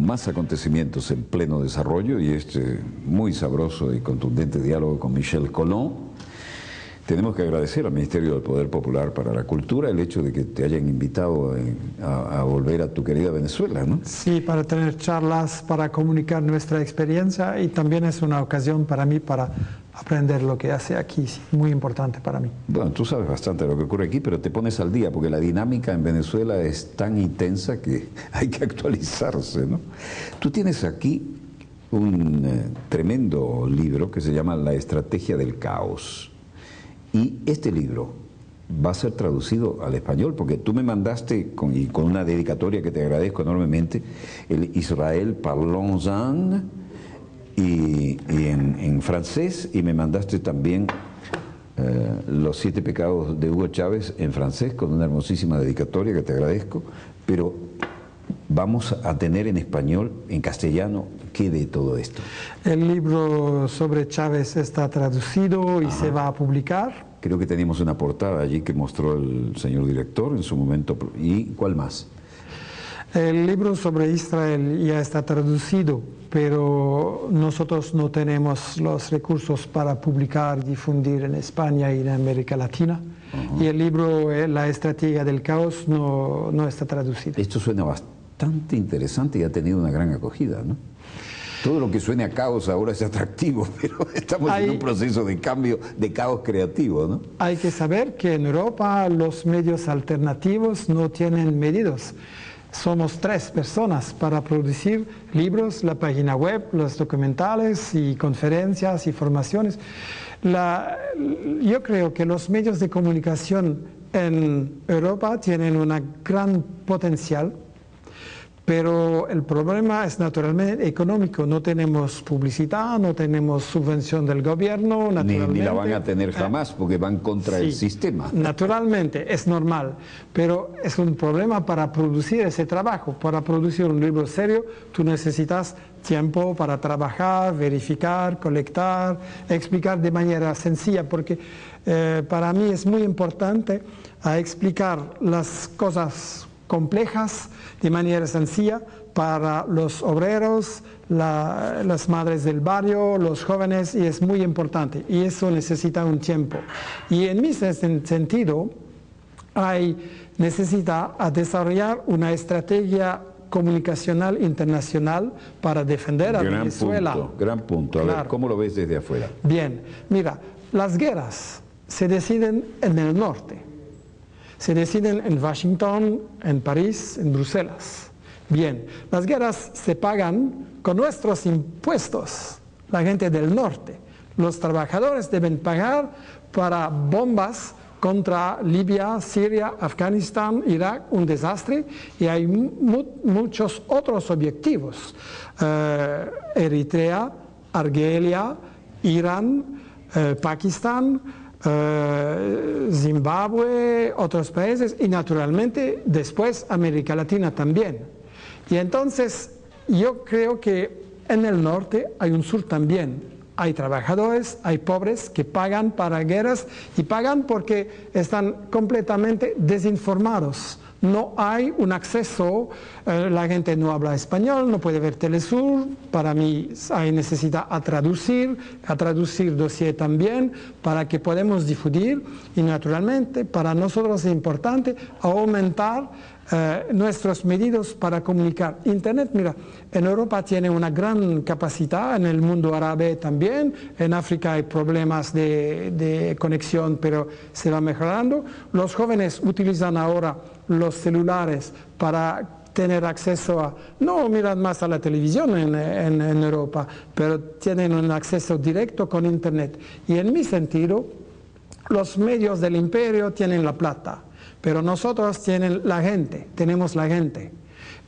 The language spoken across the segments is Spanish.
más acontecimientos en pleno desarrollo y este muy sabroso y contundente diálogo con Michel Colón. Tenemos que agradecer al Ministerio del Poder Popular para la Cultura el hecho de que te hayan invitado a volver a tu querida Venezuela, ¿no? Sí, para tener charlas, para comunicar nuestra experiencia, y también es una ocasión para mí para aprender lo que hace aquí, sí, muy importante para mí. Bueno, tú sabes bastante de lo que ocurre aquí, pero te pones al día porque la dinámica en Venezuela es tan intensa que hay que actualizarse, ¿no? Tú tienes aquí un tremendo libro que se llama La Estrategia del Caos. Y este libro va a ser traducido al español, porque tú me mandaste, con una dedicatoria que te agradezco enormemente, el Israël Parlons-en en francés, y me mandaste también Los 7 pecados de Hugo Chávez en francés, con una hermosísima dedicatoria que te agradezco, pero vamos a tener en español, en castellano, ¿qué de todo esto? El libro sobre Chávez está traducido y se va a publicar. Creo que teníamos una portada allí que mostró el señor director en su momento. ¿Y cuál más? El libro sobre Israel ya está traducido, pero nosotros no tenemos los recursos para publicar, difundir en España y en América Latina. Y el libro, La Estrategia del Caos, no está traducido. Esto suena bastante interesante y ha tenido una gran acogida, ¿no? Todo lo que suene a caos ahora es atractivo, pero estamos en un proceso de cambio, de caos creativo, ¿no? Hay que saber que en Europa los medios alternativos no tienen medios. Somos 3 personas para producir libros, la página web, los documentales y conferencias y formaciones. Yo creo que los medios de comunicación en Europa tienen un gran potencial, pero el problema es naturalmente económico. No tenemos publicidad, no tenemos subvención del gobierno, naturalmente. Ni la van a tener jamás, porque van contra el sistema. Naturalmente, es normal, pero es un problema para producir ese trabajo. Para producir un libro serio, tú necesitas tiempo para trabajar, verificar, colectar, explicar de manera sencilla, porque para mí es muy importante explicar las cosas complejas de manera sencilla para los obreros, las madres del barrio, los jóvenes, y es muy importante, y eso necesita un tiempo. Y en mi sentido, necesita desarrollar una estrategia comunicacional internacional para defender a Venezuela. Gran punto. A ver, ¿cómo lo ves desde afuera? Bien, mira, las guerras se deciden en el norte. Se deciden en Washington, en París, en Bruselas. Bien, las guerras se pagan con nuestros impuestos, la gente del norte. Los trabajadores deben pagar para bombas contra Libia, Siria, Afganistán, Irak, un desastre, y hay muchos otros objetivos. Eritrea, Argelia, Irán, Pakistán, Zimbabue, otros países, y naturalmente después América Latina también. Y entonces yo creo que en el norte hay un sur también. Hay trabajadores, hay pobres que pagan para guerras, y pagan porque están completamente desinformados. No hay un acceso, la gente no habla español, no puede ver Telesur. Para mí hay necesidad a traducir dossier también, para que podamos difundir, y naturalmente para nosotros es importante aumentar nuestros medios para comunicar. Internet, mira, en Europa tiene una gran capacidad, en el mundo árabe también, en África hay problemas de conexión, pero se va mejorando. Los jóvenes utilizan ahora los celulares para tener acceso a, no miran más a la televisión en Europa, pero tienen un acceso directo con Internet. Y en mi sentido, los medios del imperio tienen la plata, pero nosotros tenemos la gente.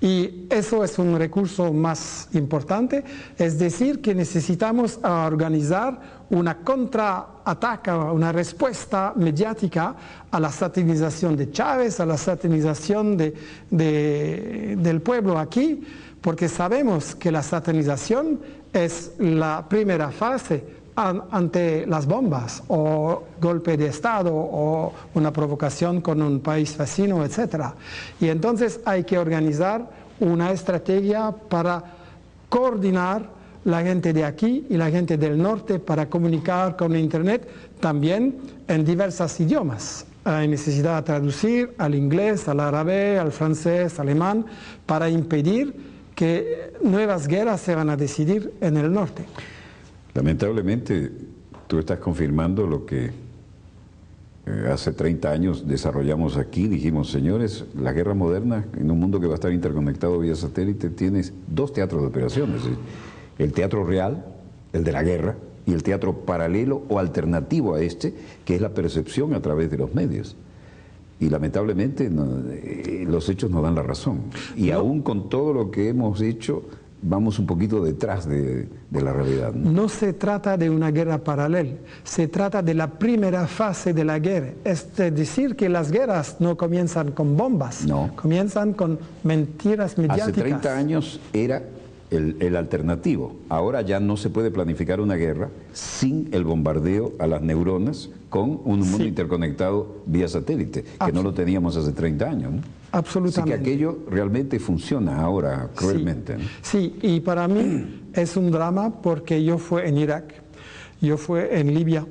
Y eso es un recurso más importante, es decir, que necesitamos organizar una contraataque, una respuesta mediática a la satanización de Chávez, a la satanización del pueblo aquí, porque sabemos que la satanización es la primera fase ante las bombas o golpe de Estado o una provocación con un país vecino, etc. Y entonces hay que organizar una estrategia para coordinar la gente de aquí y la gente del norte para comunicar con Internet también en diversos idiomas. Hay necesidad de traducir al inglés, al árabe, al francés, alemán, para impedir que nuevas guerras se van a decidir en el norte. Lamentablemente, tú estás confirmando lo que hace 30 años desarrollamos aquí. Dijimos, señores, la guerra moderna, en un mundo que va a estar interconectado vía satélite, tienes dos teatros de operaciones. El teatro real, el de la guerra, y el teatro paralelo o alternativo a este, que es la percepción a través de los medios. Y lamentablemente los hechos nos dan la razón. Y aún con todo lo que hemos hecho, vamos un poquito detrás de la realidad, ¿no? No se trata de una guerra paralela, se trata de la primera fase de la guerra. Es decir, que las guerras no comienzan con bombas, no, comienzan con mentiras mediáticas. Hace 30 años era el alternativo. Ahora ya no se puede planificar una guerra sin el bombardeo a las neuronas con un mundo interconectado vía satélite, que no lo teníamos hace 30 años, ¿no? Absolutamente. Así que aquello realmente funciona ahora cruelmente, ¿no? Sí, y para mí es un drama porque yo fui en Irak, yo fui en Libia,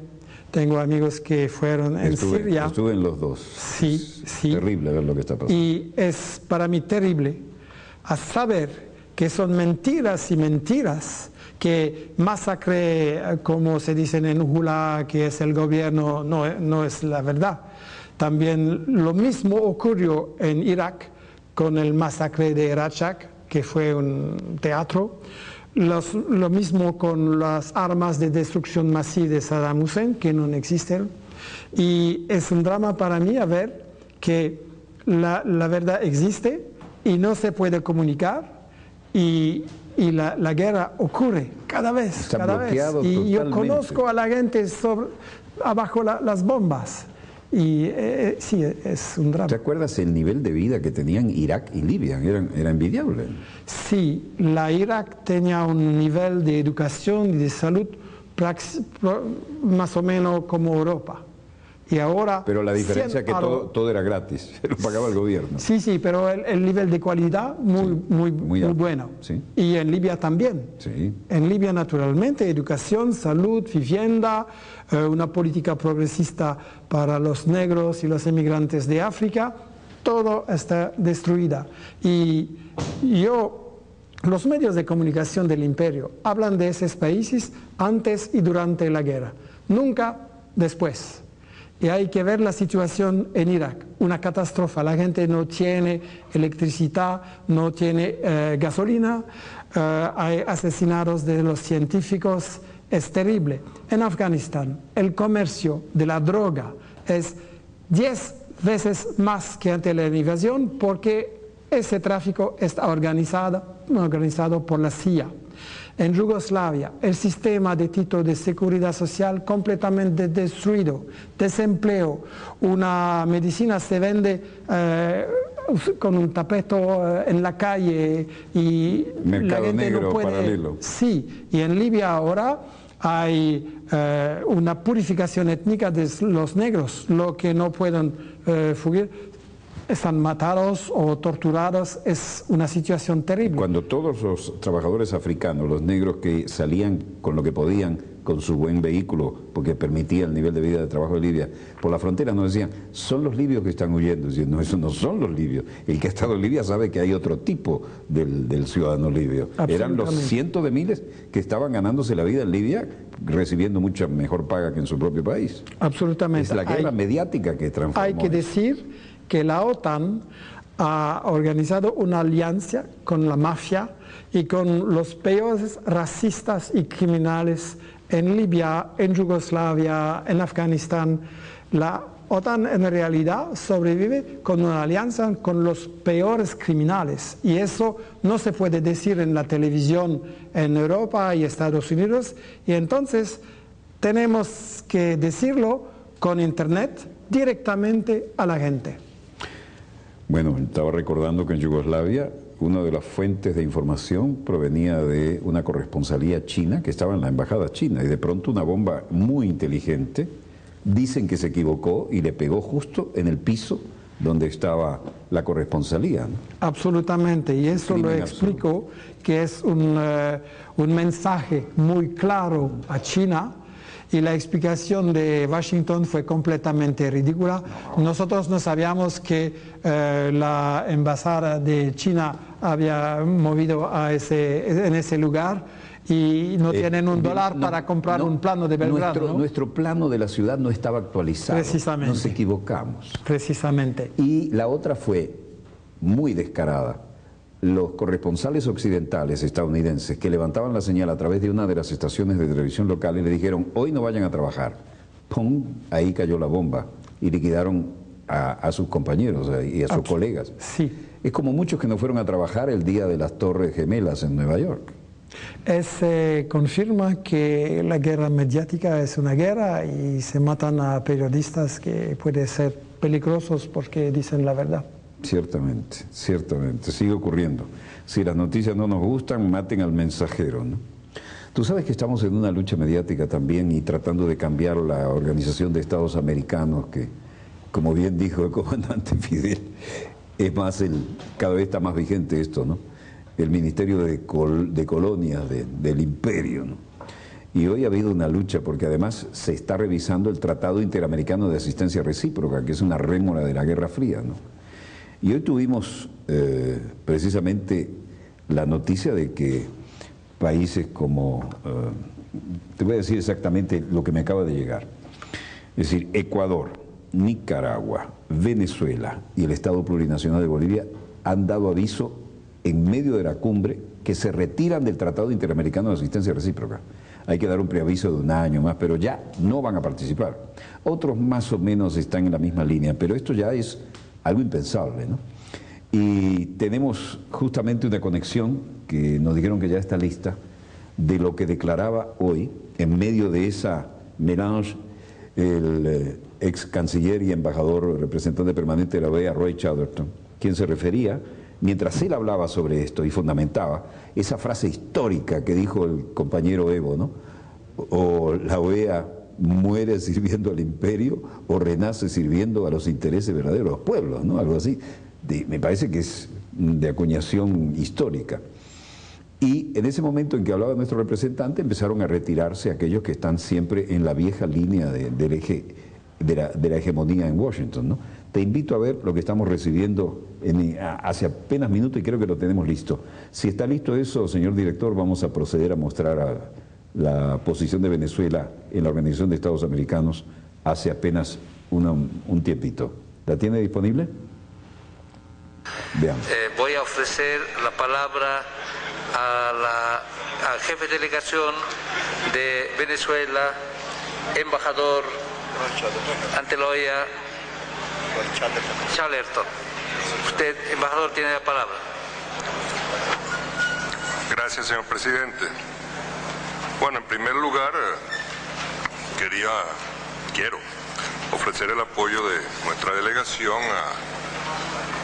tengo amigos que fueron en Siria. Estuve en los dos. Sí, sí. Terrible ver lo que está pasando. Y es para mí terrible a saber que son mentiras y mentiras, que masacre, como se dice en Hula, que es el gobierno, no es la verdad. También lo mismo ocurrió en Irak con el masacre de Raqqa, que fue un teatro. Lo mismo con las armas de destrucción masiva de Saddam Hussein, que no existen. Y es un drama para mí a ver que la verdad existe y no se puede comunicar. Y la guerra ocurre cada vez, Está cada vez. Y yo conozco a la gente abajo las bombas. Y sí, es un drama. ¿Te acuerdas el nivel de vida que tenían Irak y Libia? Era envidiable. Sí, la Irak tenía un nivel de educación y de salud más o menos como Europa. Y ahora, pero la diferencia es que todo era gratis, lo pagaba el gobierno. Sí, sí, pero el nivel de calidad muy bueno. Sí. Y en Libia también. Sí. En Libia, naturalmente, educación, salud, vivienda, una política progresista para los negros y los emigrantes de África, todo está destruida. Y los medios de comunicación del imperio hablan de esos países antes y durante la guerra, nunca después. Y hay que ver la situación en Irak, una catástrofe. La gente no tiene electricidad, no tiene gasolina, hay asesinatos de los científicos, es terrible. En Afganistán, el comercio de la droga es 10 veces más que ante la invasión porque ese tráfico está organizado por la CIA. En Yugoslavia, el sistema de Tito de seguridad social completamente destruido, desempleo, una medicina se vende con un tapeto en la calle y mercado la gente negro no puede. Paralelo. Sí, y en Libia ahora hay una purificación étnica de los negros, lo que no pueden fugir. Están matados o torturados, es una situación terrible. Cuando todos los trabajadores africanos, los negros que salían con lo que podían, con su buen vehículo, porque permitía el nivel de vida de trabajo de Libia, por la frontera nos decían, son los libios que están huyendo. Diciendo, no, esos no son los libios. El que ha estado en Libia sabe que hay otro tipo del ciudadano libio. Eran los cientos de miles que estaban ganándose la vida en Libia, recibiendo mucha mejor paga que en su propio país. Absolutamente. Es la guerra mediática que transformó. Hay que decir que la OTAN ha organizado una alianza con la mafia y con los peores racistas y criminales en Libia, en Yugoslavia, en Afganistán. La OTAN en realidad sobrevive con una alianza con los peores criminales y eso no se puede decir en la televisión en Europa y Estados Unidos y entonces tenemos que decirlo con Internet directamente a la gente. Bueno, estaba recordando que en Yugoslavia una de las fuentes de información provenía de una corresponsalía china que estaba en la embajada china y de pronto una bomba muy inteligente, dicen que se equivocó y le pegó justo en el piso donde estaba la corresponsalía, ¿no? Absolutamente, y eso lo explico, que es un mensaje muy claro a China, y la explicación de Washington fue completamente ridícula. Nosotros no sabíamos que la embajada de China había movido en ese lugar, y no tienen un dólar para comprar un plano de Belgrado. Nuestro plano de la ciudad no estaba actualizado. Precisamente. Nos equivocamos. Precisamente. Y la otra fue muy descarada. Los corresponsales occidentales estadounidenses que levantaban la señal a través de una de las estaciones de televisión locales le dijeron: hoy no vayan a trabajar. ¡Pum! Ahí cayó la bomba y liquidaron a sus compañeros y a sus colegas. Sí. Es como muchos que no fueron a trabajar el día de las Torres Gemelas en Nueva York. Confirma que la guerra mediática es una guerra y se matan a periodistas que pueden ser peligrosos porque dicen la verdad. Ciertamente, ciertamente, sigue ocurriendo. Si las noticias no nos gustan, maten al mensajero, ¿no? Tú sabes que estamos en una lucha mediática también y tratando de cambiar la Organización de Estados Americanos, que, como bien dijo el comandante Fidel, es más, cada vez está más vigente esto, ¿no? El Ministerio de Colonias del Imperio, ¿no? Y hoy ha habido una lucha porque además se está revisando el Tratado Interamericano de Asistencia Recíproca, que es una rémora de la Guerra Fría, ¿no? Y hoy tuvimos precisamente la noticia de que países como, te voy a decir exactamente lo que me acaba de llegar, es decir, Ecuador, Nicaragua, Venezuela y el Estado Plurinacional de Bolivia han dado aviso en medio de la cumbre que se retiran del Tratado Interamericano de Asistencia Recíproca. Hay que dar un preaviso de un año más, pero ya no van a participar. Otros más o menos están en la misma línea, pero esto ya es algo impensable, ¿no? Y tenemos justamente una conexión que nos dijeron que ya está lista de lo que declaraba hoy, en medio de esa melange, el ex canciller y embajador representante permanente de la OEA, Roy Chatterton, quien se refería, mientras él hablaba sobre esto y fundamentaba esa frase histórica que dijo el compañero Evo, ¿no? O la OEA muere sirviendo al imperio o renace sirviendo a los intereses verdaderos de los pueblos, ¿no? Algo así. Me parece que es de acuñación histórica. Y en ese momento en que hablaba nuestro representante, empezaron a retirarse aquellos que están siempre en la vieja línea de la hegemonía en Washington, ¿no? Te invito a ver lo que estamos recibiendo hace apenas minutos y creo que lo tenemos listo. Si está listo eso, señor director, vamos a proceder a mostrar la posición de Venezuela en la Organización de Estados Americanos hace apenas un tiempito. ¿La tiene disponible? Veamos. Voy a ofrecer la palabra al jefe de delegación de Venezuela, embajador ante la OEA, Chatterton. Usted, embajador, tiene la palabra. Gracias, señor presidente. Bueno, en primer lugar, quiero ofrecer el apoyo de nuestra delegación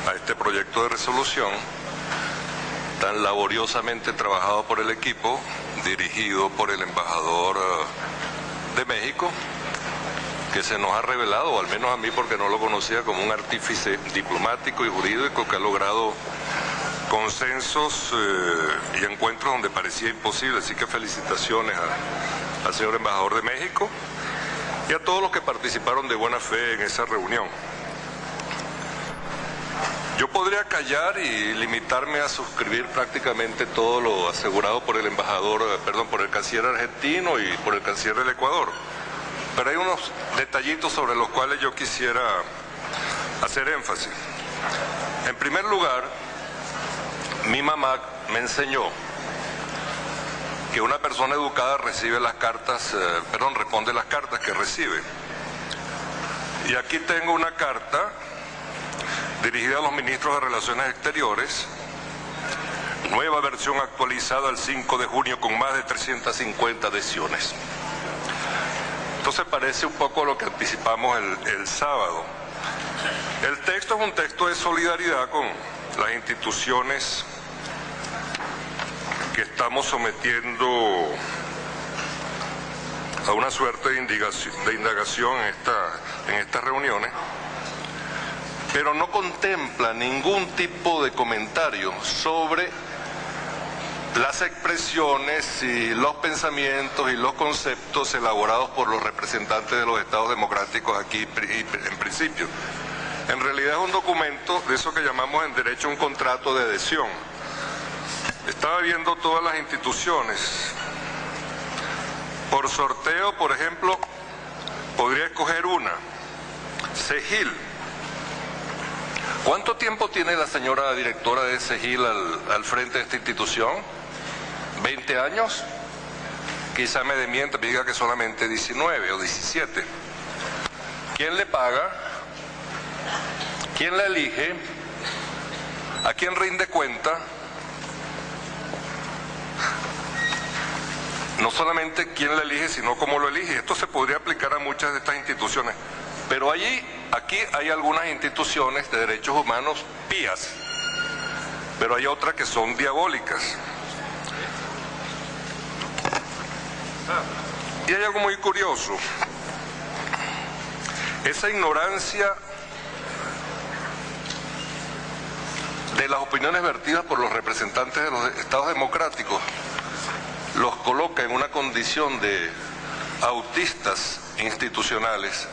a este proyecto de resolución tan laboriosamente trabajado por el equipo, dirigido por el embajador de México, que se nos ha revelado, o al menos a mí porque no lo conocía, como un artífice diplomático y jurídico que ha logrado consensos y encuentros donde parecía imposible. Así que felicitaciones al señor embajador de México y a todos los que participaron de buena fe en esa reunión. Yo podría callar y limitarme a suscribir prácticamente todo lo asegurado por el por el canciller argentino y por el canciller del Ecuador. Pero hay unos detallitos sobre los cuales yo quisiera hacer énfasis. En primer lugar, mi mamá me enseñó que una persona educada responde las cartas que recibe. Y aquí tengo una carta dirigida a los ministros de Relaciones Exteriores, nueva versión actualizada el 5 de junio con más de 350 adhesiones. Entonces parece un poco lo que anticipamos el sábado. El texto es un texto de solidaridad con las instituciones que estamos sometiendo a una suerte de indagación en estas reuniones, pero no contempla ningún tipo de comentario sobre las expresiones y los pensamientos y los conceptos elaborados por los representantes de los estados democráticos aquí en principio. En realidad es un documento de eso que llamamos en derecho un contrato de adhesión. Estaba viendo todas las instituciones. Por sorteo, por ejemplo, podría escoger una, CEGIL. ¿Cuánto tiempo tiene la señora directora de CEGIL al frente de esta institución? ¿20 años? Quizá me desmienta, me diga que solamente 19 o 17. ¿Quién le paga? ¿Quién la elige? ¿A quién rinde cuenta? No solamente quién la elige, sino cómo lo elige. Esto se podría aplicar a muchas de estas instituciones. Pero aquí hay algunas instituciones de derechos humanos pías, pero hay otras que son diabólicas. Y hay algo muy curioso. Esa ignorancia de las opiniones vertidas por los representantes de los estados democráticos los coloca en una condición de autistas institucionales.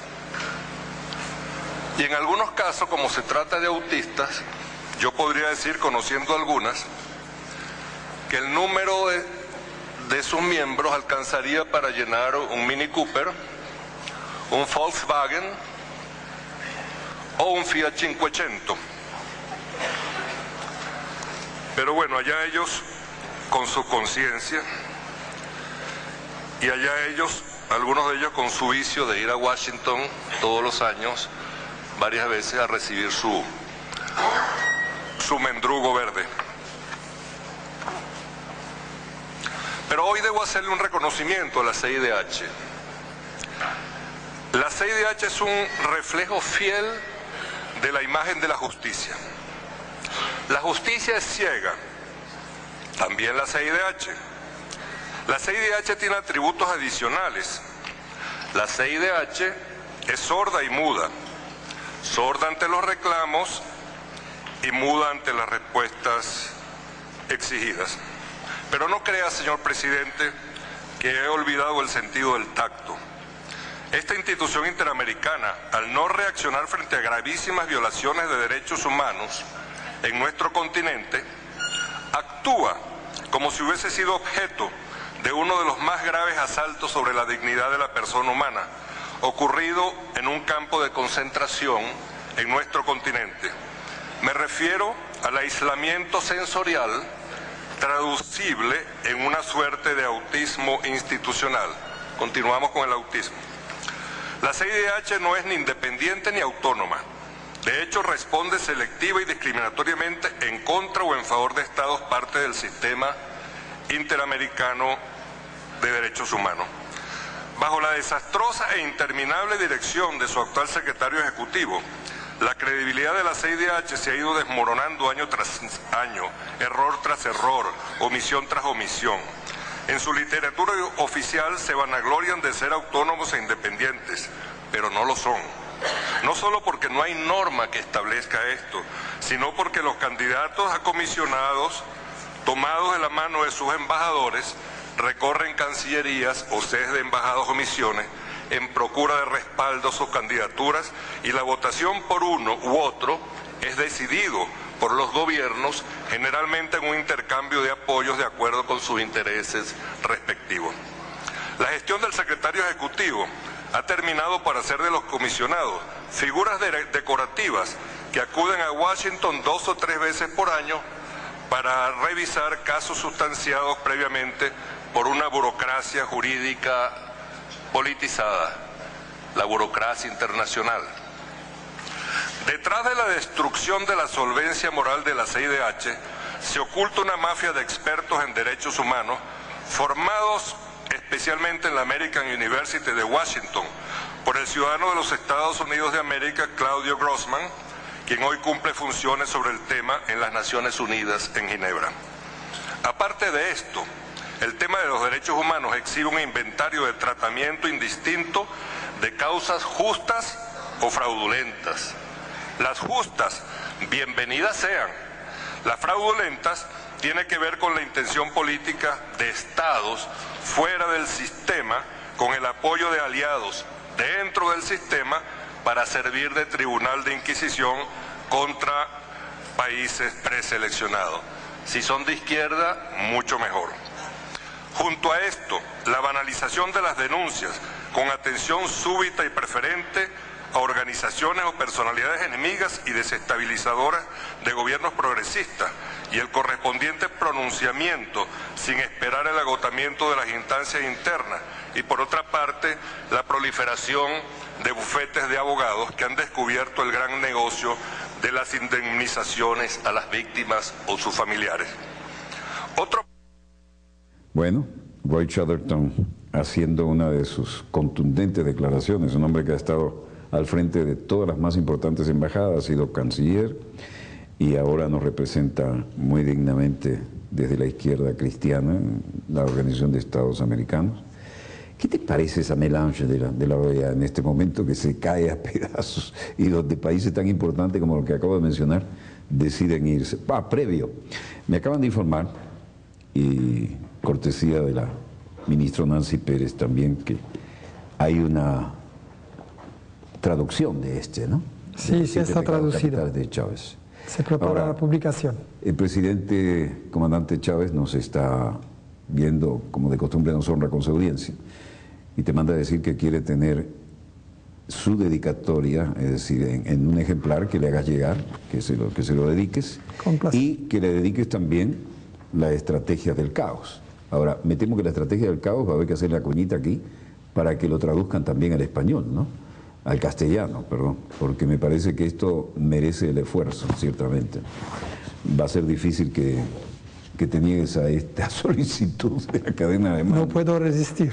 Y en algunos casos, como se trata de autistas, yo podría decir, conociendo algunas, que el número de sus miembros alcanzaría para llenar un Mini Cooper, un Volkswagen o un Fiat 500. Pero bueno, allá ellos con su conciencia y allá ellos, algunos de ellos con su vicio de ir a Washington todos los años, varias veces a recibir su mendrugo verde. Pero hoy debo hacerle un reconocimiento a la CIDH. La CIDH es un reflejo fiel de la imagen de la justicia. La justicia es ciega, también la CIDH. La CIDH tiene atributos adicionales. La CIDH es sorda y muda. Sorda ante los reclamos y muda ante las respuestas exigidas. Pero no crea, señor presidente, que he olvidado el sentido del tacto. Esta institución interamericana, al no reaccionar frente a gravísimas violaciones de derechos humanos en nuestro continente, actúa como si hubiese sido objeto de uno de los más graves asaltos sobre la dignidad de la persona humana, ocurrido en un campo de concentración en nuestro continente. Me refiero al aislamiento sensorial traducible en una suerte de autismo institucional. Continuamos con el autismo. La CIDH no es ni independiente ni autónoma. De hecho, responde selectiva y discriminatoriamente en contra o en favor de estados parte del sistema interamericano de derechos humanos. Bajo la desastrosa e interminable dirección de su actual secretario ejecutivo, la credibilidad de la CIDH se ha ido desmoronando año tras año, error tras error, omisión tras omisión. En su literatura oficial se vanaglorian de ser autónomos e independientes, pero no lo son. No solo porque no hay norma que establezca esto, sino porque los candidatos a comisionados, tomados de la mano de sus embajadores, recorren cancillerías o sedes de embajadas o misiones en procura de respaldo a sus candidaturas, y la votación por uno u otro es decidido por los gobiernos, generalmente en un intercambio de apoyos de acuerdo con sus intereses respectivos. La gestión del secretario ejecutivo ha terminado por hacer de los comisionados figuras decorativas que acuden a Washington 2 o 3 veces por año para revisar casos sustanciados previamente por una burocracia jurídica politizada, la burocracia internacional. Detrás de la destrucción de la solvencia moral de la CIDH se oculta una mafia de expertos en derechos humanos formados especialmente en la American University de Washington por el ciudadano de los Estados Unidos de América, Claudio Grossman, quien hoy cumple funciones sobre el tema en las Naciones Unidas en Ginebra. Aparte de esto, el tema de los derechos humanos exhibe un inventario de tratamiento indistinto de causas justas o fraudulentas, Las justas, bienvenidas sean. Las fraudulentas tienen que ver con la intención política de estados fuera del sistema, con el apoyo de aliados dentro del sistema para servir de tribunal de inquisición contra países preseleccionados. Si son de izquierda, mucho mejor. Junto a esto, la banalización de las denuncias con atención súbita y preferente a organizaciones o personalidades enemigas y desestabilizadoras de gobiernos progresistas y el correspondiente pronunciamiento sin esperar el agotamiento de las instancias internas, y por otra parte la proliferación de bufetes de abogados que han descubierto el gran negocio de las indemnizaciones a las víctimas o sus familiares. Bueno, Roy Chatterton haciendo una de sus contundentes declaraciones, un hombre que ha estado al frente de todas las más importantes embajadas, ha sido canciller y ahora nos representa muy dignamente desde la izquierda cristiana, la Organización de Estados Americanos. ¿Qué te parece esa melange de la OEA en este momento que se cae a pedazos y donde países tan importantes como los que acabo de mencionar deciden irse? Previo, me acaban de informar, y cortesía de la ministra Nancy Pérez también, que hay una traducción de ¿no? Sí, sí está traducida. De Chávez. Se prepara ahora la publicación. El presidente comandante Chávez nos está viendo, como de costumbre nos honra con su audiencia, y te manda a decir que quiere tener su dedicatoria, es decir, en un ejemplar que le hagas llegar, que se lo dediques, y que le dediques también la estrategia del caos. Ahora, me temo que la estrategia del caos va a haber que hacer la cuñita aquí para que lo traduzcan también al español, ¿no? Al castellano, perdón, porque me parece que esto merece el esfuerzo, ciertamente. Va a ser difícil que te niegues a esta solicitud de la cadena de mando. No puedo resistir.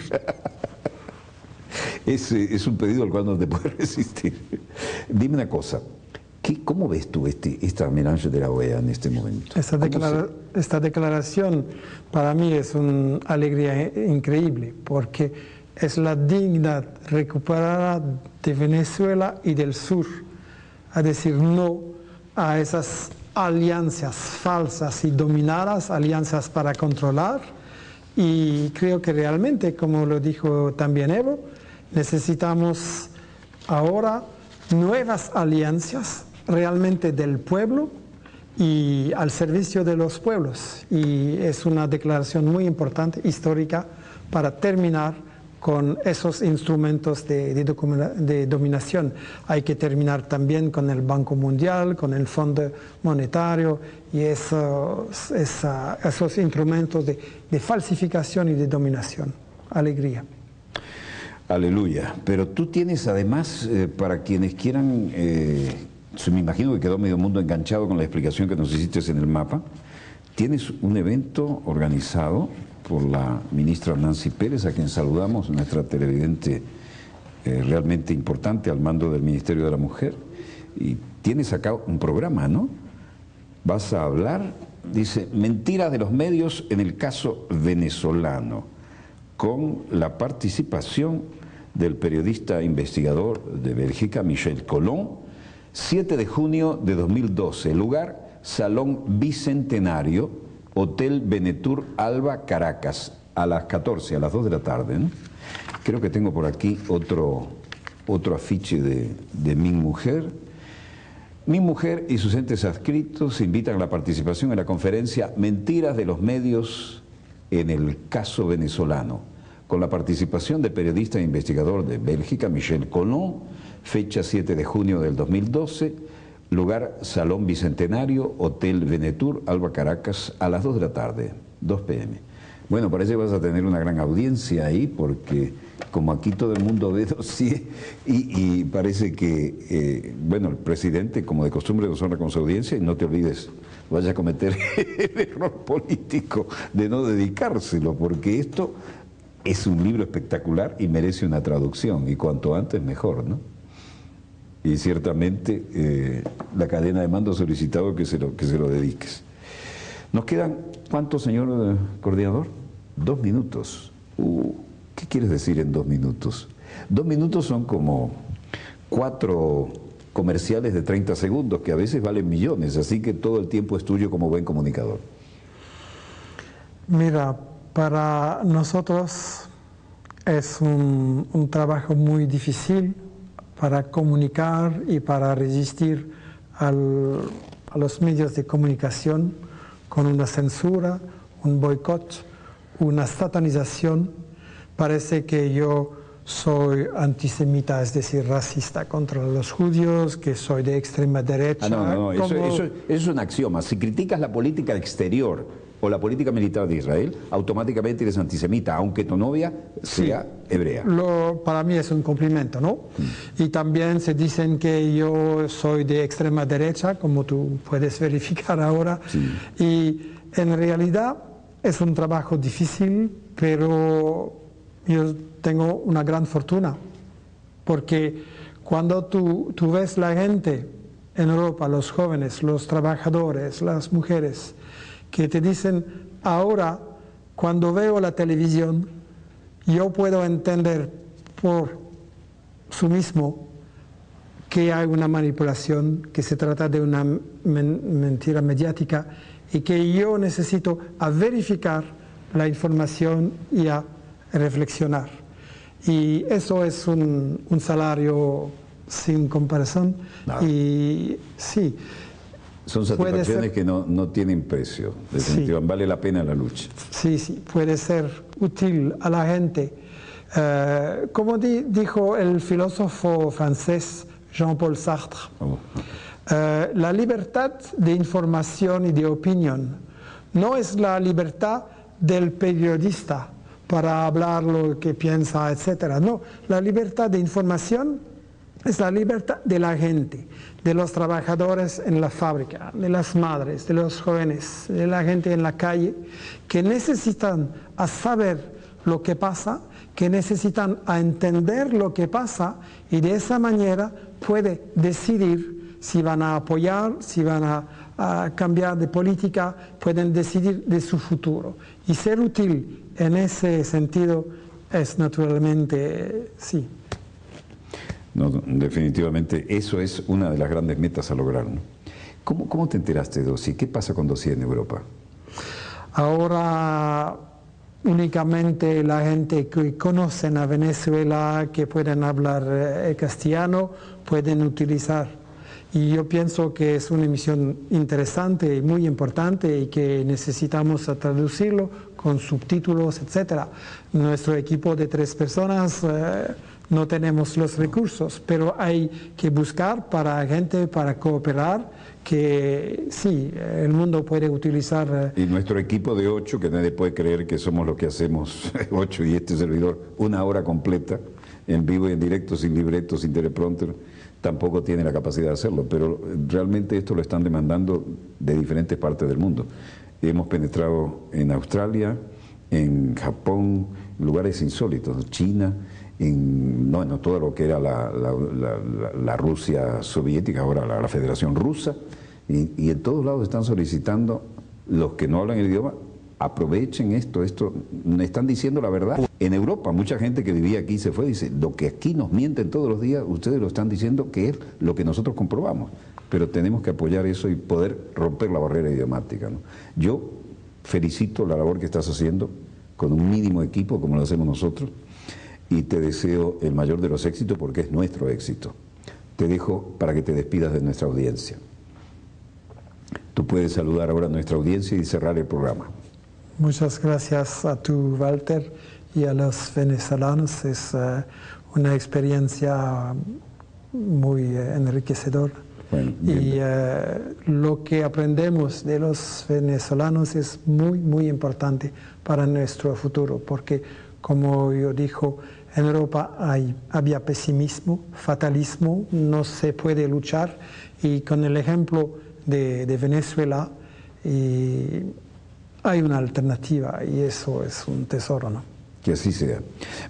Es un pedido al cual no te puedes resistir. Dime una cosa, ¿cómo ves tú esta melange de la OEA en este momento? Esta declaración para mí es una alegría increíble, porque es la dignidad recuperada de Venezuela y del sur, a decir no a esas alianzas falsas y dominadas, alianzas para controlar, y creo que realmente, como lo dijo también Evo, necesitamos ahora nuevas alianzas realmente del pueblo y al servicio de los pueblos, y es una declaración muy importante, histórica, para terminar con esos instrumentos de dominación. Hay que terminar también con el Banco Mundial, con el Fondo Monetario y esos instrumentos de falsificación y de dominación. Alegría. Aleluya. Pero tú tienes además, para quienes quieran, me imagino que quedó medio mundo enganchado con la explicación que nos hiciste en el mapa, tienes un evento organizado por la ministra Nancy Pérez, a quien saludamos, nuestra televidente realmente importante al mando del Ministerio de la Mujer, y tienes acá un programa, ¿no? Vas a hablar, dice, mentiras de los medios en el caso venezolano, con la participación del periodista investigador de Bélgica, Michel Colón, 7 de junio de 2012, lugar, Salón Bicentenario, Hotel Venetur Alba, Caracas, a las 14, a las 2 de la tarde, ¿no? Creo que tengo por aquí otro afiche de Mi Mujer. Mi Mujer y sus entes adscritos invitan a la participación en la conferencia Mentiras de los medios en el caso venezolano, con la participación del periodista e investigador de Bélgica, Michel Colón, fecha 7 de junio del 2012, lugar Salón Bicentenario, Hotel Venetur, Alba, Caracas, a las 2 de la tarde, 2 p.m. Bueno, parece que vas a tener una gran audiencia ahí, porque como aquí todo el mundo ve dossier, y parece que, bueno, el presidente, como de costumbre, nos honra con su audiencia, y no te olvides, vaya a cometer el error político de no dedicárselo, porque esto es un libro espectacular y merece una traducción, y cuanto antes mejor, ¿no? Y ciertamente la cadena de mando ha solicitado que se lo dediques. Nos quedan, ¿cuánto, señor coordinador? 2 minutos. ¿Qué quieres decir en 2 minutos? 2 minutos son como 4 comerciales de 30 segundos que a veces valen millones, así que todo el tiempo es tuyo como buen comunicador. Mira, para nosotros es un trabajo muy difícil para comunicar y para resistir a los medios de comunicación con una censura, un boicot, una satanización. Parece que yo soy antisemita, es decir, racista contra los judíos, que soy de extrema derecha. No, eso es un axioma. Si criticas la política exterior o la política militar de Israel, automáticamente eres antisemita, aunque tu novia sea hebrea. Para mí es un cumplimiento, ¿no? Y también se dicen que yo soy de extrema derecha, como tú puedes verificar ahora. Sí. Y en realidad es un trabajo difícil, pero yo tengo una gran fortuna, porque cuando tú ves la gente en Europa, los jóvenes, los trabajadores, las mujeres, que te dicen, ahora, cuando veo la televisión, yo puedo entender por sí mismo que hay una manipulación, que se trata de una mentira mediática y que yo necesito a verificar la información y a reflexionar. Y eso es un salario sin comparación. No. Y sí. Son satisfacciones que no tienen precio, definitivamente, vale la pena la lucha. Sí, puede ser útil a la gente. Como dijo el filósofo francés Jean-Paul Sartre, la libertad de información y de opinión no es la libertad del periodista para hablar lo que piensa, etc. No, la libertad de información es la libertad de la gente, de los trabajadores en la fábrica, de las madres, de los jóvenes, de la gente en la calle, que necesitan a saber lo que pasa, que necesitan a entender lo que pasa y de esa manera puede decidir si van a apoyar, si van a cambiar de política, pueden decidir de su futuro. Y ser útil en ese sentido es naturalmente, sí. No, definitivamente eso es una de las grandes metas a lograr, ¿no? ¿Cómo te enteraste de Dossier? ¿Qué pasa con Dossier en Europa? Ahora únicamente la gente que conocen a Venezuela, que pueden hablar castellano, pueden utilizar. Y yo pienso que es una emisión interesante y muy importante y que necesitamos traducirlo con subtítulos, etc. Nuestro equipo de 3 personas no tenemos los recursos, pero hay que buscar para gente, para cooperar, que sí, el mundo puede utilizar. Y nuestro equipo de 8, que nadie puede creer que somos los que hacemos 8 y este servidor, 1 hora completa, en vivo y en directo, sin libreto, sin teleprompter, tampoco tiene la capacidad de hacerlo, pero realmente esto lo están demandando de diferentes partes del mundo. Hemos penetrado en Australia, en Japón, lugares insólitos, China, en todo lo que era la Rusia soviética, ahora la Federación Rusa, y en todos lados están solicitando, los que no hablan el idioma, aprovechen esto, me están diciendo la verdad. En Europa, mucha gente que vivía aquí se fue y dice, lo que aquí nos mienten todos los días, ustedes lo están diciendo que es lo que nosotros comprobamos, pero tenemos que apoyar eso y poder romper la barrera idiomática, ¿no? Yo felicito la labor que estás haciendo con un mínimo equipo como lo hacemos nosotros y te deseo el mayor de los éxitos porque es nuestro éxito. Te dejo para que te despidas de nuestra audiencia. Tú puedes saludar ahora a nuestra audiencia y cerrar el programa. Muchas gracias a tu, Walter, y a los venezolanos. Es una experiencia muy enriquecedora. Bueno, y lo que aprendemos de los venezolanos es muy, muy importante para nuestro futuro, porque, como yo dijo, en Europa había pesimismo, fatalismo, no se puede luchar, y con el ejemplo de Venezuela hay una alternativa, y eso es un tesoro, ¿no? Que así sea.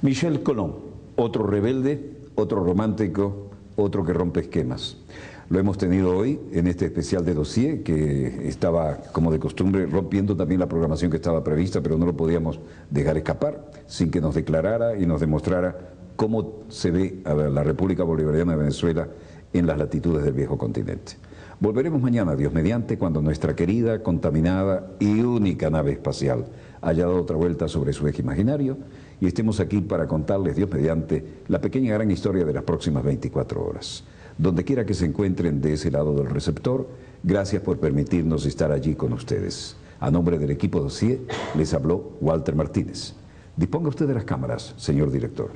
Michel Colomb, otro rebelde, otro romántico, otro que rompe esquemas. Lo hemos tenido hoy en este especial de Dossier, que estaba, como de costumbre, rompiendo también la programación que estaba prevista, pero no lo podíamos dejar escapar sin que nos declarara y nos demostrara cómo se ve a la República Bolivariana de Venezuela en las latitudes del viejo continente. Volveremos mañana, Dios mediante, cuando nuestra querida, contaminada y única nave espacial haya dado otra vuelta sobre su eje imaginario y estemos aquí para contarles, Dios mediante, la pequeña gran historia de las próximas 24 horas. Donde quiera que se encuentren de ese lado del receptor, gracias por permitirnos estar allí con ustedes. A nombre del equipo Dossier, les habló Walter Martínez. Disponga usted de las cámaras, señor director.